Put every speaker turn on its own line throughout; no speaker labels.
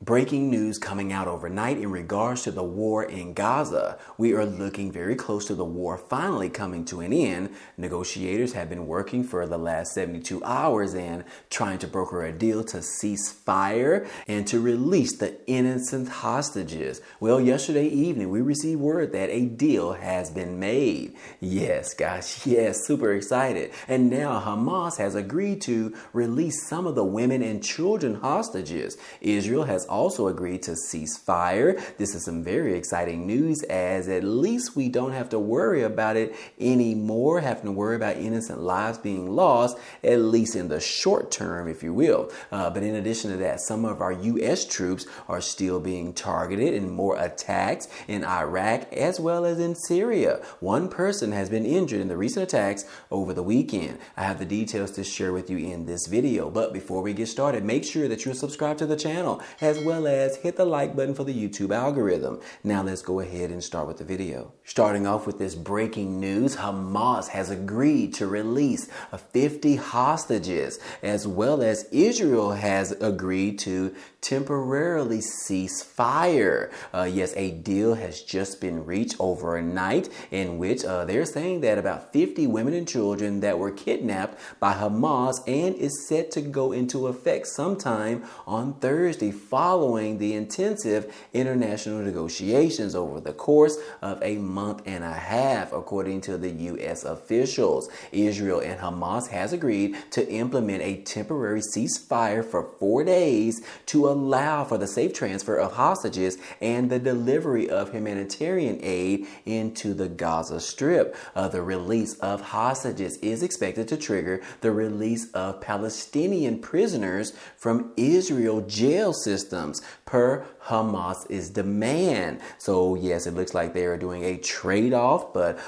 Breaking news coming out overnight in regards to the war in Gaza. We are looking very close to the war finally coming to an end. Negotiators have been working for the last 72 hours and trying to broker a deal to cease fire and to release the innocent hostages. Well, yesterday evening, we received word that a deal has been made. Yes, gosh, yes, super excited. And now Hamas has agreed to release some of the women and children hostages. Israel has also agreed to cease fire. This is some very exciting news, as at least we don't have to worry about it anymore, having to worry about innocent lives being lost, at least in the short term, if you will. But in addition to that, some of our U.S. troops are still being targeted in more attacks in Iraq as well as in Syria. One person has been injured in the recent attacks over the weekend. I have the details to share with you in this video. But before we get started, make sure that you're subscribed to the channel, as well as hit the like button for the YouTube algorithm. Now let's go ahead and start with the video. Starting off with this breaking news, Hamas has agreed to release 50 hostages, as well as Israel has agreed to temporarily cease fire. Yes, a deal has just been reached overnight in which they're saying that about 50 women and children that were kidnapped by Hamas and is set to go into effect sometime on Thursday, following the intensive international negotiations over the course of a month and a half, according to the U.S. officials. Israel and Hamas has agreed to implement a temporary ceasefire for 4 days to allow for the safe transfer of hostages and the delivery of humanitarian aid into the Gaza Strip. The release of hostages is expected to trigger the release of Palestinian prisoners from Israel jail systems per Hamas's demand. So yes, it looks like they are doing a trade-off, but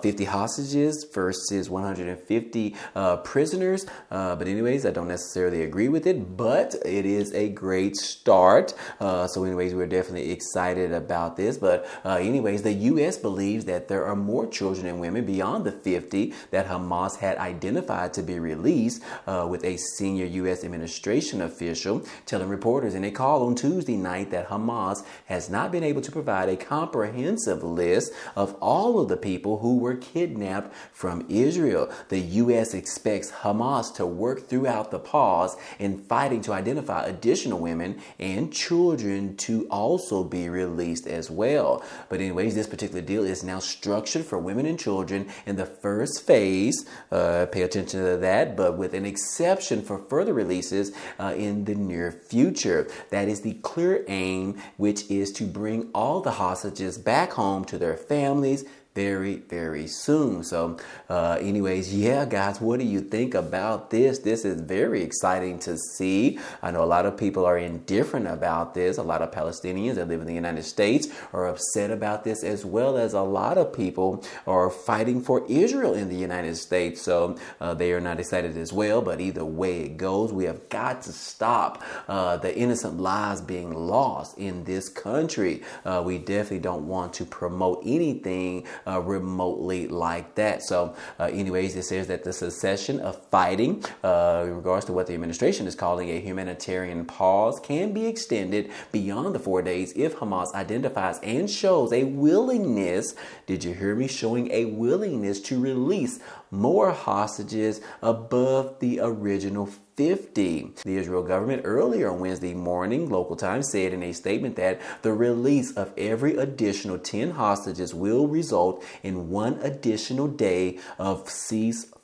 50 hostages versus 150 prisoners. But anyways, I don't necessarily agree with it, but it is a great start. So anyways, we're definitely excited about this. But anyways, the U.S. believes that there are more children and women beyond the 50 that Hamas had identified to be released, with a senior U.S. administration official telling reporters in a call on Tuesday night that Hamas has not been able to provide a comprehensive list of all of the people who were kidnapped from Israel. The U.S. expects Hamas to work throughout the pause in fighting to identify additional women and children to also be released as well. But anyways, this particular deal is now structured for women and children in the first phase. Pay attention to that, but with an exception for further releases in the near future. That is the clear aim, which is to bring all the hostages back home to their families very, very soon. So anyways, yeah, guys, what do you think about this? This is very exciting to see. I know a lot of people are indifferent about this. A lot of Palestinians that live in the United States are upset about this, as well as a lot of people are fighting for Israel in the United States. So they are not excited as well. But either way it goes, we have got to stop the innocent lives being lost in this country. We definitely don't want to promote anything remotely like that. So anyways, it says that the cessation of fighting in regards to what the administration is calling a humanitarian pause can be extended beyond the 4 days if Hamas identifies and shows a willingness, did you hear me, showing a willingness to release more hostages above the original 50. The Israel government earlier on Wednesday morning, local time, said in a statement that the release of every additional 10 hostages will result in one additional day of ceasefire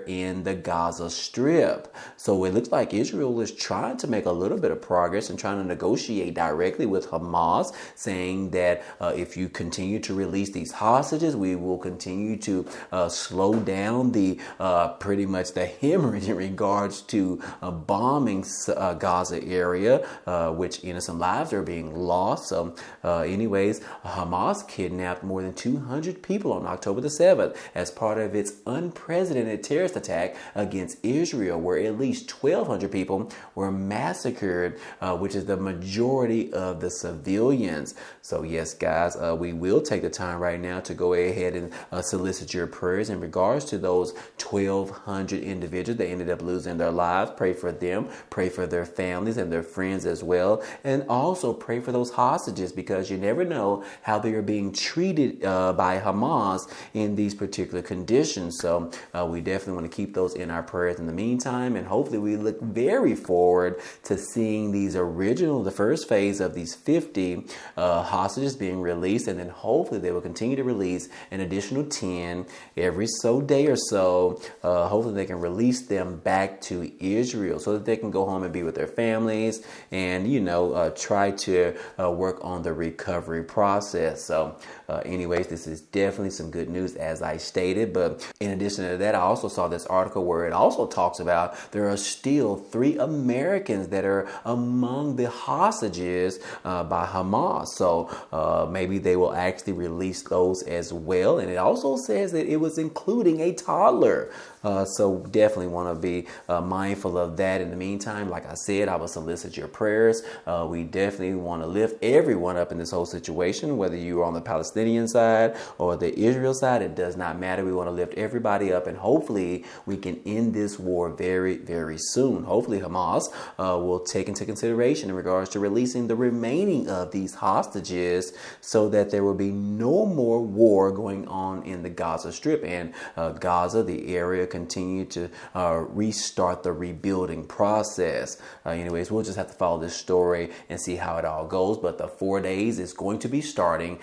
in the Gaza Strip. So it looks like Israel is trying to make a little bit of progress and trying to negotiate directly with Hamas, saying that if you continue to release these hostages, we will continue to slow down the pretty much the hemorrhage in regards to bombing Gaza area, which innocent lives are being lost. So anyways, Hamas kidnapped more than 200 people on October the 7th as part of its unprecedented unprecedented terrorist attack against Israel, where at least 1,200 people were massacred, which is the majority of the civilians. So yes, guys, we will take the time right now to go ahead and solicit your prayers in regards to those 1,200 individuals that ended up losing their lives. Pray for them, pray for their families and their friends as well, and also pray for those hostages, because you never know how they are being treated by Hamas in these particular conditions. So we definitely want to keep those in our prayers in the meantime, and hopefully we look very forward to seeing the first phase of these 50 hostages being released, and then hopefully they will continue to release an additional 10 every day or so. Hopefully they can release them back to Israel so that they can go home and be with their families and, try to work on the recovery process. So anyways, this is definitely some good news, as I stated. But in addition to that, I also saw this article where it also talks about there are still 3 Americans that are among the hostages by Hamas. So maybe they will actually release those as well. And it also says that it was including a toddler. So definitely want to be mindful of that. In the meantime, like I said, I will solicit your prayers. We definitely want to lift everyone up in this whole situation, whether you're on the Palestinian side or the Israel side. It does not matter. We want to lift everybody up, and hopefully we can end this war very, very soon. Hopefully Hamas will take into consideration in regards to releasing the remaining of these hostages so that there will be no more war going on in the Gaza Strip and Gaza, the area, continue to restart the rebuilding process. Anyways, we'll just have to follow this story and see how it all goes. But the 4 days is going to be starting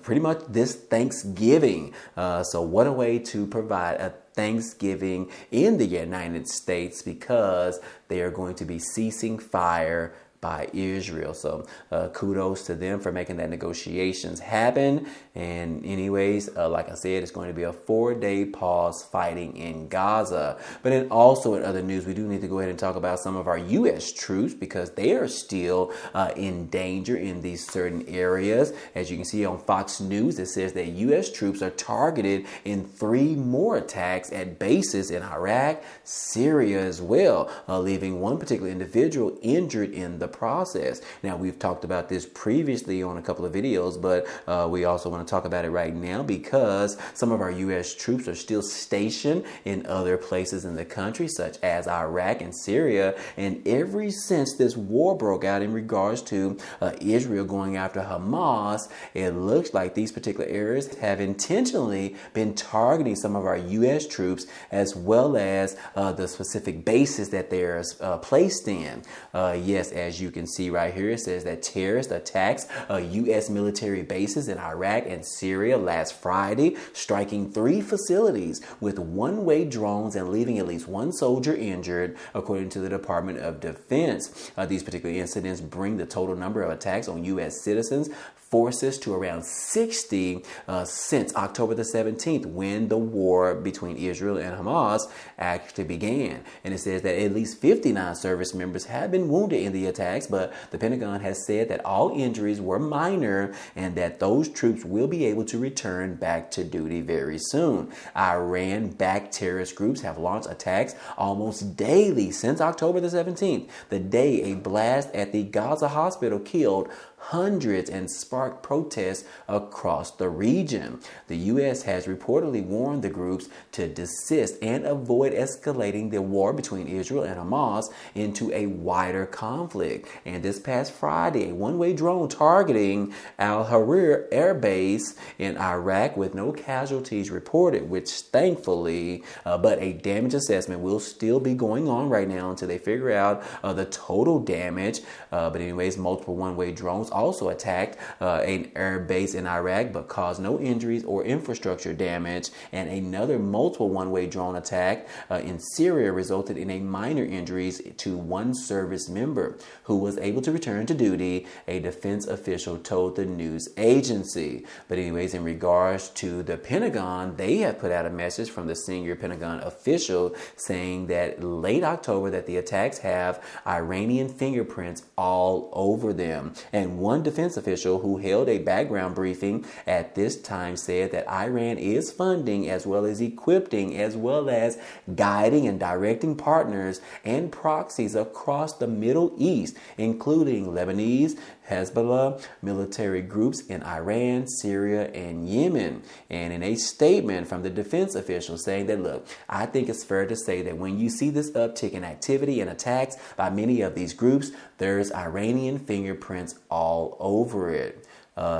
pretty much this Thanksgiving. So what a way to provide a Thanksgiving in the United States, because they are going to be ceasing fire by Israel. So kudos to them for making that negotiations happen. And anyways, like I said, it's going to be a 4-day pause fighting in Gaza. But then also in other news, we do need to go ahead and talk about some of our U.S. troops, because they are still in danger in these certain areas. As you can see on Fox News, it says that U.S. troops are targeted in 3 more attacks at bases in Iraq, Syria as well, leaving one particular individual injured in the process. Now, we've talked about this previously on a couple of videos, but we also want to talk about it right now, because some of our U.S. troops are still stationed in other places in the country, such as Iraq and Syria. And ever since this war broke out in regards to Israel going after Hamas, it looks like these particular areas have intentionally been targeting some of our U.S. troops, as well as the specific bases that they're placed in. Yes, as you can see right here, it says that terrorist attacks U.S. military bases in Iraq and Syria last Friday, striking 3 facilities with one-way drones and leaving at least 1 soldier injured, according to the Department of Defense. These particular incidents bring the total number of attacks on U.S. citizens forces to around 60 since October the 17th, when the war between Israel and Hamas actually began. And it says that at least 59 service members have been wounded in the attacks, but the Pentagon has said that all injuries were minor and that those troops will be able to return back to duty very soon. Iran-backed terrorist groups have launched attacks almost daily since October the 17th, the day a blast at the Gaza hospital killed hundreds and sparked protests across the region. The U.S. has reportedly warned the groups to desist and avoid escalating the war between Israel and Hamas into a wider conflict. And this past Friday, a one-way drone targeting Al-Harir Air Base in Iraq with no casualties reported, which thankfully, but a damage assessment will still be going on right now until they figure out the total damage. But anyways, multiple one-way drones also attacked an air base in Iraq, but caused no injuries or infrastructure damage. And another multiple one-way drone attack in Syria resulted in a minor injuries to 1 service member who was able to return to duty, a defense official told the news agency. But anyways, in regards to the Pentagon, they have put out a message from the senior Pentagon official saying that late October that the attacks have Iranian fingerprints all over them. And And one defense official who held a background briefing at this time said that Iran is funding as well as equipping as well as guiding and directing partners and proxies across the Middle East, including Lebanese, Hezbollah, military groups in Iran, Syria, and Yemen. And in a statement from the defense official saying that, look, I think it's fair to say that when you see this uptick in activity and attacks by many of these groups, there's Iranian fingerprints all over it.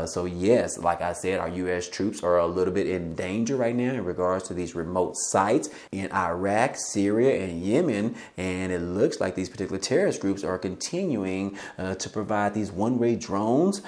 So yes, like I said, our U.S. troops are a little bit in danger right now in regards to these remote sites in Iraq, Syria, and Yemen. And it looks like these particular terrorist groups are continuing to provide these one-way drones,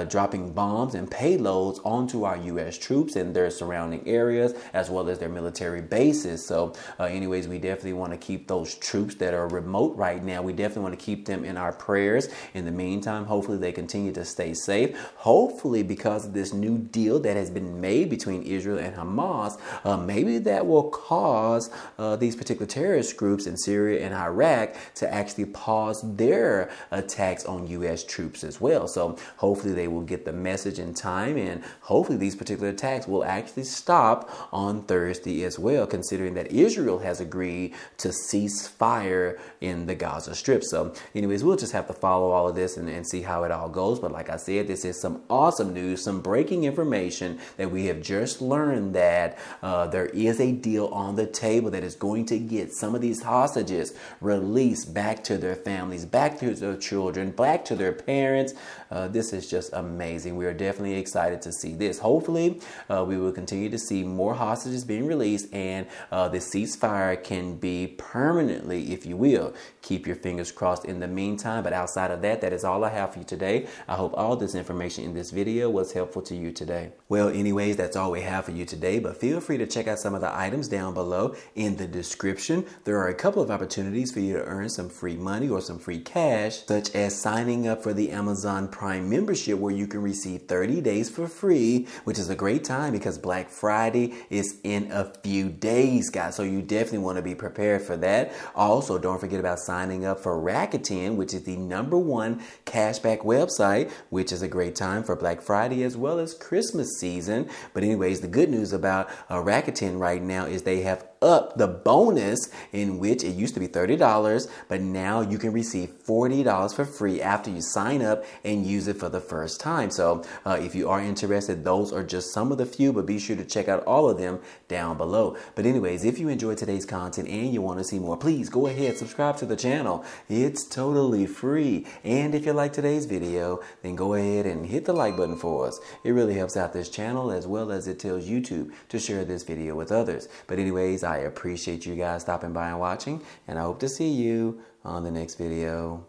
dropping bombs and payloads onto our U.S. troops and their surrounding areas, as well as their military bases. So anyways, we definitely want to keep those troops that are remote right now. We definitely want to keep them in our prayers. In the meantime, hopefully they continue to stay safe. Hopefully, because of this new deal that has been made between Israel and Hamas, maybe that will cause these particular terrorist groups in Syria and Iraq to actually pause their attacks on U.S. troops as well. So hopefully they will get the message in time, and hopefully these particular attacks will actually stop on Thursday as well, considering that Israel has agreed to cease fire in the Gaza Strip. So anyways, we'll just have to follow all of this and see how it all goes. But like I said, this is some awesome news, some breaking information that we have just learned, that there is a deal on the table that is going to get some of these hostages released back to their families, back to their children, back to their parents. This is just amazing. We are definitely excited to see this. Hopefully, we will continue to see more hostages being released, and the ceasefire can be permanently, if you will. Keep your fingers crossed in the meantime. But outside of that, that is all I have for you today. I hope all this information in this video was helpful to you today. Well, anyways, that's all we have for you today, but feel free to check out some of the items down below in the description. There are a couple of opportunities for you to earn some free money or some free cash, such as signing up for the Amazon Prime membership, where you can receive 30 days for free, which is a great time because Black Friday is in a few days, guys. So you definitely want to be prepared for that. Also, don't forget about signing up for Rakuten, which is the #1 cashback website, which is a great time for Black Friday as well as Christmas season. But anyways, the good news about Rakuten right now is they have up the bonus, in which it used to be $30, but now you can receive $40 for free after you sign up and use it for the first time. So if you are interested, those are just some of the few, but be sure to check out all of them down below. But anyways, if you enjoyed today's content and you want to see more, please go ahead, subscribe to the channel. It's totally free. And if you like today's video, then go ahead and hit the like button for us. It really helps out this channel, as well as it tells YouTube to share this video with others. But anyways, I appreciate you guys stopping by and watching, and I hope to see you on the next video.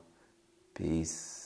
Peace.